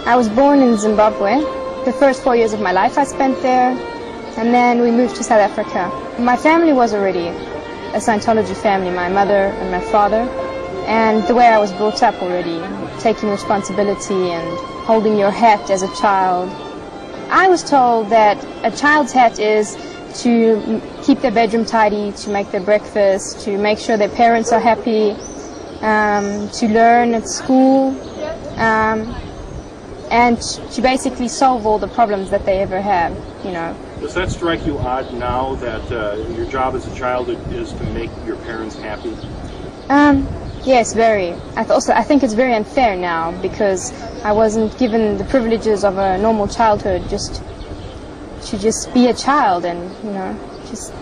I was born in Zimbabwe. The first 4 years of my life I spent there, and then we moved to South Africa. My family was already a Scientology family, my mother and my father, and the way I was brought up already, taking responsibility and holding your hat as a child. I was told that a child's hat is to keep their bedroom tidy, to make their breakfast, to make sure their parents are happy, to learn at school, and to basically solve all the problems that they ever have, you know. Does that strike you odd now that your job as a child is to make your parents happy? Yes, very. I think it's very unfair now because I wasn't given the privileges of a normal childhood, just be a child and, you know, just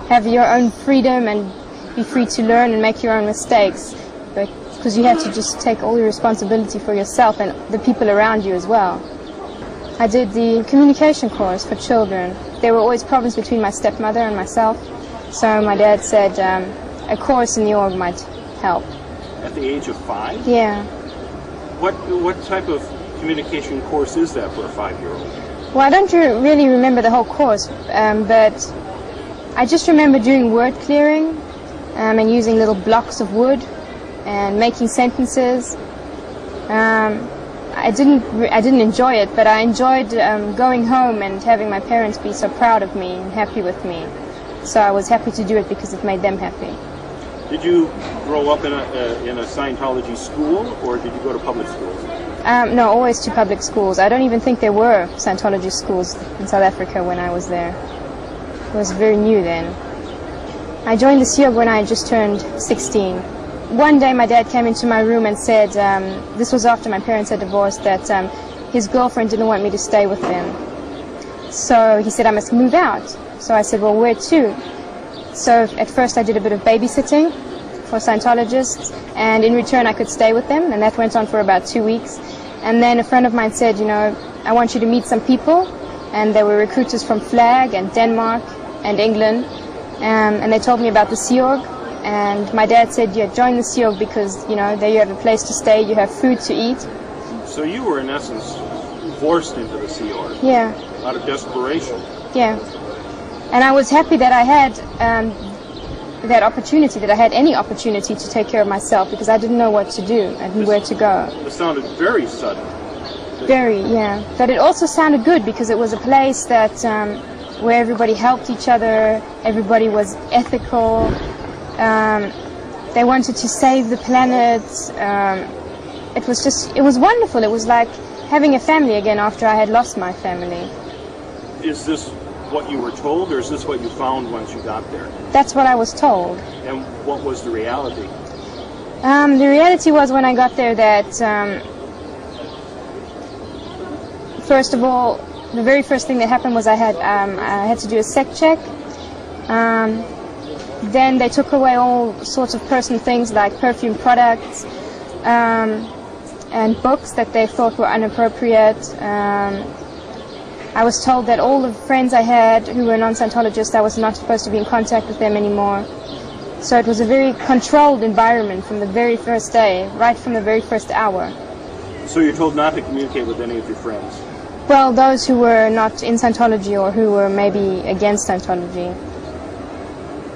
have your own freedom and be free to learn and make your own mistakes. But because you have to just take all the responsibility for yourself and the people around you as well. I did the communication course for children. There were always problems between my stepmother and myself, so my dad said a course in the org might help. At the age of 5? Yeah. What type of communication course is that for a 5-year-old? Well, I don't really remember the whole course, but I just remember doing word clearing and using little blocks of wood and making sentences. I didn't enjoy it, but I enjoyed going home and having my parents be so proud of me and happy with me. So I was happy to do it because it made them happy. Did you grow up in a Scientology school, or did you go to public schools? No, always to public schools. I don't even think there were Scientology schools in South Africa when I was there. It was very new then. I joined the Sea Org when I just turned 16. One day my dad came into my room and said, this was after my parents had divorced, that his girlfriend didn't want me to stay with them. So he said I must move out. So I said, well, where to? So at first I did a bit of babysitting for Scientologists, and in return I could stay with them, and that went on for about 2 weeks. And then a friend of mine said, you know, I want you to meet some people, and there were recruiters from Flag and Denmark and England, and they told me about the Sea Org. And my dad said, yeah, join the Sea Org because, you know, there you have a place to stay, you have food to eat. So you were, in essence, forced into the Sea Org. Yeah. Out of desperation. Yeah. And I was happy that I had that opportunity, that I had any opportunity to take care of myself, because I didn't know what to do and where to go. It sounded very sudden. Very, yeah. But it also sounded good because it was a place that where everybody helped each other, everybody was ethical. They wanted to save the planet. It was wonderful. It was like having a family again after I had lost my family. Is this what you were told, or is this what you found once you got there? That's what I was told. And what was the reality? The reality was when I got there that, first of all, the very first thing that happened was I had to do a sec check. Then they took away all sorts of personal things like perfume products and books that they thought were inappropriate. I was told that all the friends I had who were non-Scientologists, I was not supposed to be in contact with them anymore. So it was a very controlled environment from the very first day, right from the very first hour. So you're told not to communicate with any of your friends? Well, those who were not in Scientology or who were maybe against Scientology.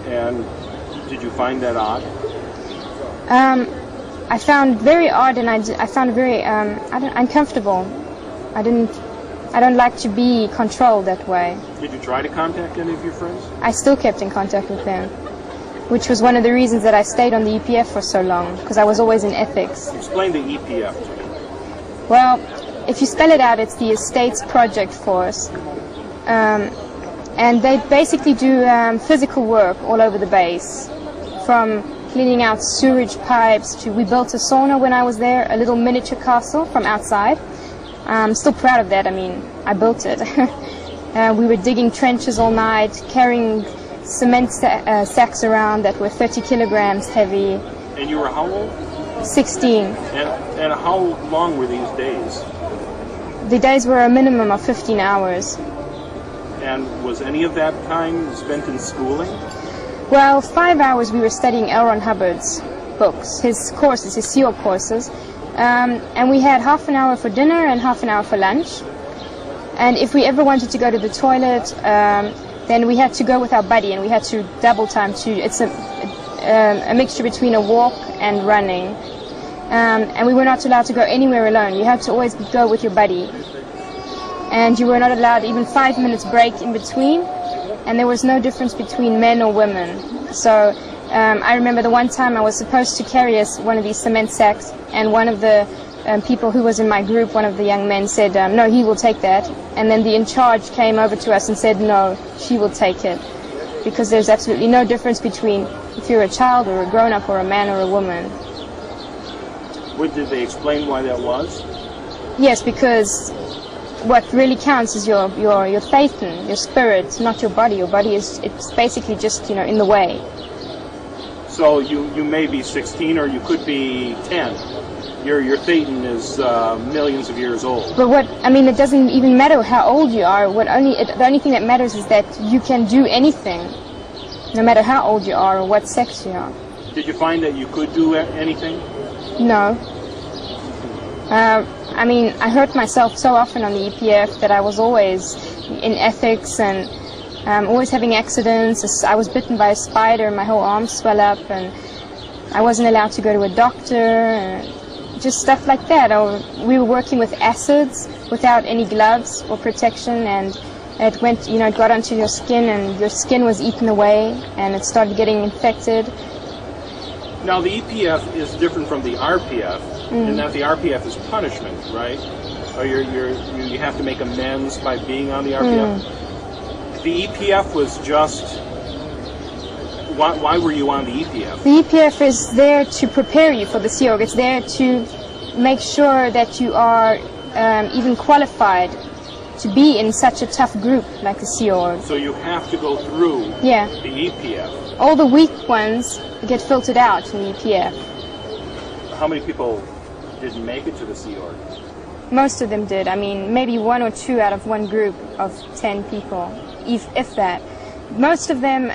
And did you find that odd? I found very odd, and I found very uncomfortable. I don't like to be controlled that way. Did you try to contact any of your friends? I still kept in contact with them, which was one of the reasons that I stayed on the EPF for so long, because I was always in ethics. Explain the EPF to me. Well, if you spell it out, it's the Estates Project Force. And they basically do physical work all over the base, from cleaning out sewage pipes to, we built a sauna when I was there, a little miniature castle from outside. I'm still proud of that. I mean, I built it. We were digging trenches all night, carrying cement sacks around that were 30 kilograms heavy. And you were how old? 16. And how long were these days? The days were a minimum of 15 hours. And was any of that time spent in schooling? Well, 5 hours we were studying L. Ron Hubbard's books, his courses, his Sea Org courses, And we had half an hour for dinner and half an hour for lunch. And if we ever wanted to go to the toilet, then we had to go with our buddy, and we had to double time too. It's a mixture between a walk and running. And we were not allowed to go anywhere alone. You had to always go with your buddy. And you were not allowed even 5 minutes break in between. And there was no difference between men or women. So I remember the one time I was supposed to carry one of these cement sacks, and one of the people who was in my group, one of the young men, said, no, he will take that. And then the in charge came over to us and said, no, she will take it. Because there's absolutely no difference between if you're a child or a grown-up or a man or a woman. Did they explain why that was? Yes, because what really counts is your faith, your spirit, not your body. Your body it's basically just, in the way. So you may be 16 or you could be 10. Your Thetan is millions of years old. But it doesn't even matter how old you are. The only thing that matters is that you can do anything, no matter how old you are or what sex you are. Did you find that you could do anything? No. I hurt myself so often on the EPF that I was always in ethics and always having accidents. I was bitten by a spider and my whole arm swelled up, and I wasn't allowed to go to a doctor. Just stuff like that. We were working with acids without any gloves or protection, and it went, it got onto your skin, and your skin was eaten away, and it started getting infected. Now the EPF is different from the RPF, in that the RPF is punishment, right? Or you have to make amends by being on the RPF. The EPF was just. Why were you on the EPF? The EPF is there to prepare you for the Sea Org. It's there to make sure that you are even qualified to be in such a tough group like the Sea Org. So you have to go through the EPF. All the weak ones get filtered out in the EPF. How many people didn't make it to the Sea Org? Most of them did. Maybe 1 or 2 out of one group of 10 people, if that. Most of them,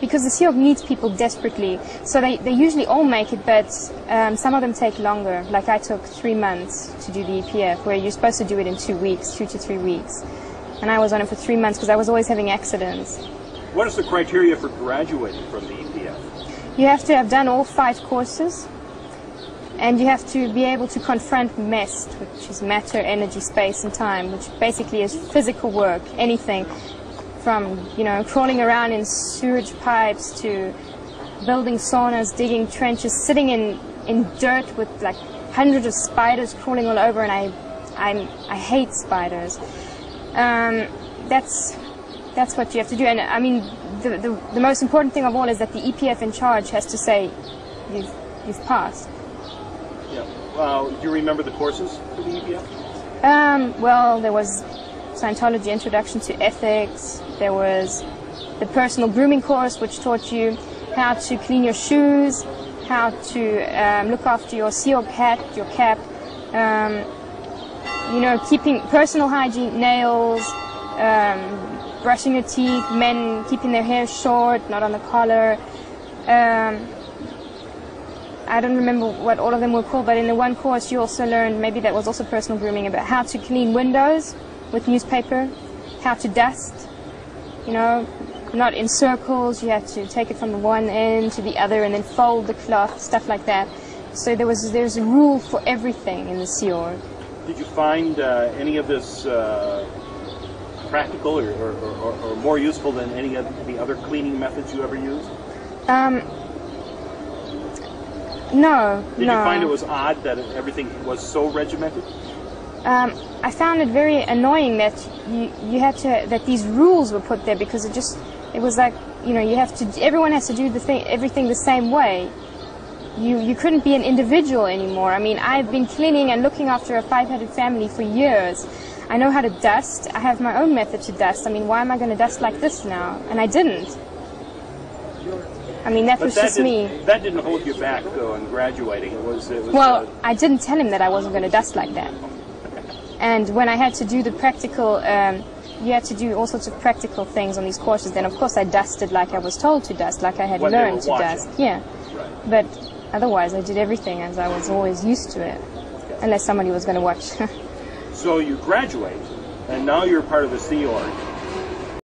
because the Sea Org needs people desperately, so they usually all make it, but some of them take longer. Like I took 3 months to do the EPF, where you're supposed to do it in 2 weeks, 2 to 3 weeks. And I was on it for 3 months because I was always having accidents. What is the criteria for graduating from the EPF? You have to have done all 5 courses, and you have to be able to confront MEST, which is matter, energy, space, and time, which basically is physical work, anything. From, crawling around in sewage pipes to building saunas, digging trenches, sitting in dirt with like hundreds of spiders crawling all over, and I hate spiders. That's what you have to do. And the most important thing of all is that the EPF in charge has to say you've passed. Yeah. Do you remember the courses for the EPF? Well, there was Scientology Introduction to Ethics. There was the personal grooming course, which taught you how to clean your shoes, how to look after your Sea Org hat, your cap, keeping personal hygiene, nails, brushing your teeth, men keeping their hair short, not on the collar. I don't remember what all of them were called, but in the one course you also learned, maybe that was also personal grooming, about how to clean windows with newspaper, how to dust, not in circles. You had to take it from the one end to the other and then fold the cloth, stuff like that. So there's a rule for everything in the Sea Org. Did you find any of this practical or more useful than any of the other cleaning methods you ever used? No. Did you find it was odd that everything was so regimented? I found it very annoying that you had to, that these rules were put there, because it was like, everyone has to do everything the same way. You couldn't be an individual anymore. I've been cleaning and looking after a 5-headed family for years. I know how to dust. I have my own method to dust. Why am I going to dust like this now? And I didn't. That was just me. That didn't hold you back, though, in graduating. It was well, I didn't tell him that I wasn't going to dust like that. And when I had to do the practical, you had to do all sorts of practical things on these courses, then of course I dusted like I was told to dust, like I had learned to dust. Yeah. Right. But otherwise I did everything as I was always used to it. unless somebody was going to watch. So you graduate, and now you're part of the Sea Org.